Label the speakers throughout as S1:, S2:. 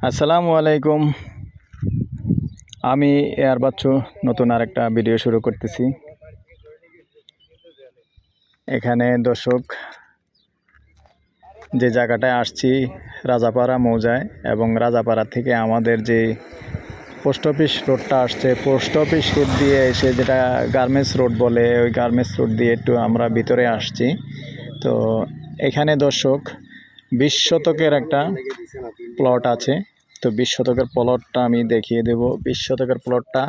S1: আসসালামু আলাইকুম। আমি এয়ার বাচ্চু নতুন আরেকটা ভিডিও শুরু করতেছি। এখানে দর্শক যে জায়গাটায় আসছি রাজাপাড়া মৌজায়, এবং রাজাপাড়া থেকে আমাদের যে পোস্ট অফিস রোডটা আসছে, পোস্ট অফিস রোড দিয়ে এসে যেটা গার্মেন্টস রোড বলে, ওই গার্মেন্টস রোড দিয়ে একটু আমরা ভিতরে আসছি। তো এখানে দর্শক 20 শতকের একটা প্লট আছে। তো 20 শতকের প্লটটা আমি দেখিয়ে দেব। 20 শতকের প্লটটা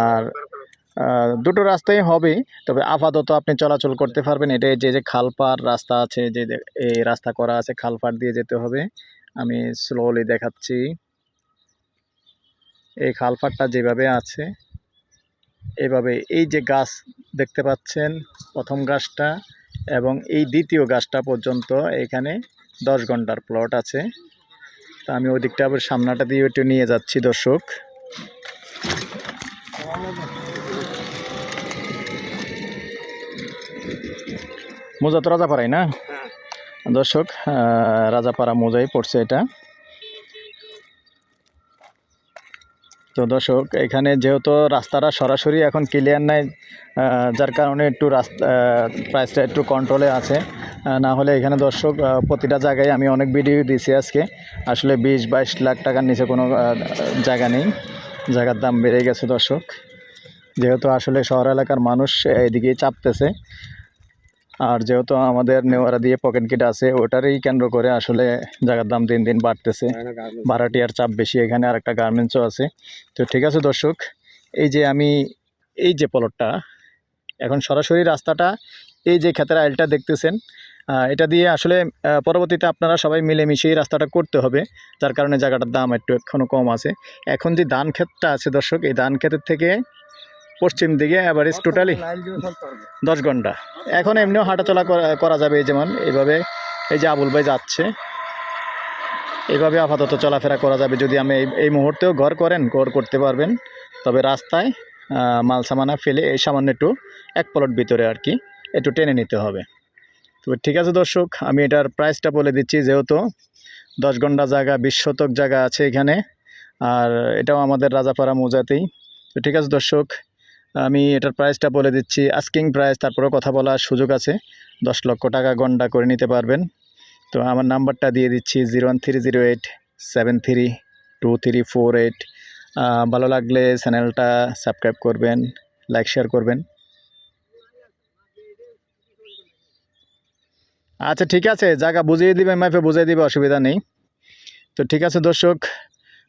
S1: আর দুটো রাস্তাই হবে, তবে আপাতত আপনি চলাচল করতে পারবেন। এটাই যে খালপার রাস্তা আছে, যে এই রাস্তা করা আছে, খালপার দিয়ে যেতে হবে। আমি স্লোলি দেখাচ্ছি। এই খালপারটা যেভাবে আছে এভাবে, এই যে গাছ দেখতে পাচ্ছেন প্রথম গাছটা এবং এই দ্বিতীয় গাছটা পর্যন্ত এখানে 10 ঘন্টার প্লট আছে। তা আমি ওই দিকটা আবার সামনাটা দিয়ে একটু নিয়ে যাচ্ছি দর্শক। মোজা তো রাজাপাড়াই না দর্শক, রাজাপাড়া মোজাই পড়ছে এটা। তো দর্শক এখানে যেহেতু রাস্তাটা সরাসরি এখন ক্লিয়ার নাই, যার কারণে একটু রাস্তা প্রাইসটা একটু কন্ট্রোলে আছে। না হলে এখানে দর্শক প্রতিটা জায়গায় আমি অনেক ভিডিও দিয়েছি আজকে, আসলে 20-22 লাখ টাকার নিচে কোনো জায়গা নেই। জায়গার দাম বেড়ে গেছে দর্শক, যেহেতু আসলে শহর এলাকার মানুষ এদিকেই চাপতেছে। আর যেহেতু আমাদের নেওয়ারা দিয়ে পকেট গেট আছে, ওটারই কেন্দ্র করে আসলে জায়গার দাম দিন দিন বাড়তেছে। ভাড়াটিয়ার চাপ বেশি এখানে, আর একটা গার্মেন্টসও আছে। তো ঠিক আছে দর্শক, এই যে প্লটটা এখন সরাসরি রাস্তাটা, এই যে ক্ষেতের আইলটা দেখতেছেন, এটা দিয়ে আসলে পরবর্তীতে আপনারা সবাই মিলেমিশেই রাস্তাটা করতে হবে, যার কারণে জায়গাটার দাম একটু এখনও কম আছে। এখন যে ধান ক্ষেতটা আছে দর্শক, এই ধান ক্ষেতের থেকে পশ্চিম দিকে অ্যাভারেজ টোটালি 10 ঘন্টা। এখন এমনিও হাঁটাচলা করা যাবে, এই যেমন এইভাবে, এই যে আবুল ভাই যাচ্ছে, এইভাবে আপাতত চলাফেরা করা যাবে। যদি আমি এই মুহূর্তেও ঘর করতে পারবেন, তবে রাস্তায় মাল সামানা ফেলে এই সামান্য একটু এক প্লট ভিতরে আর কি একটু টেনে নিতে হবে। তো ঠিক আছে দর্শক, আমি এটার প্রাইসটা বলে দিচ্ছি। যেহেতু 10 ঘন্টা জায়গা, 20 শতক জায়গা আছে এখানে, আর এটাও আমাদের রাজাপাড়া মৌজাতেই। তো ঠিক আছে দর্শক, আমি এটার প্রাইসটা বলে দিচ্ছি, আস্কিং প্রাইস, তারপরেও কথা বলার সুযোগ আছে। 10 লক্ষ টাকা গন্ডা করে নিতে পারবেন। তো আমার নাম্বারটা দিয়ে দিচ্ছি 01308732348। ভালো লাগলে চ্যানেলটা সাবস্ক্রাইব করবেন, লাইক শেয়ার করবেন। আচ্ছা ঠিক আছে, জায়গা বুঝিয়ে দিবে, মাইফে বুঝিয়ে দিবে, অসুবিধা নেই। তো ঠিক আছে দর্শক,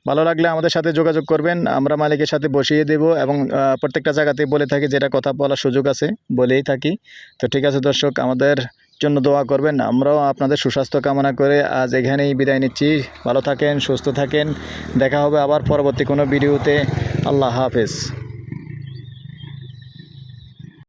S1: ভালো লাগলে আমাদের সাথে যোগাযোগ করবেন, আমরা মালিকের সাথে বসিয়ে দেব। এবং প্রত্যেকটা জায়গাতে বলে থাকি, যেটা কথা বলার সুযোগ আছে বলেই থাকি। তো ঠিক আছে দর্শক, আমাদের জন্য দোয়া করবেন। আমরাও আপনাদের সুস্বাস্থ্য কামনা করে আজ এখানেই বিদায় নিচ্ছি। ভালো থাকেন, সুস্থ থাকেন, দেখা হবে আবার পরবর্তী কোনো ভিডিওতে। আল্লাহ হাফেজ।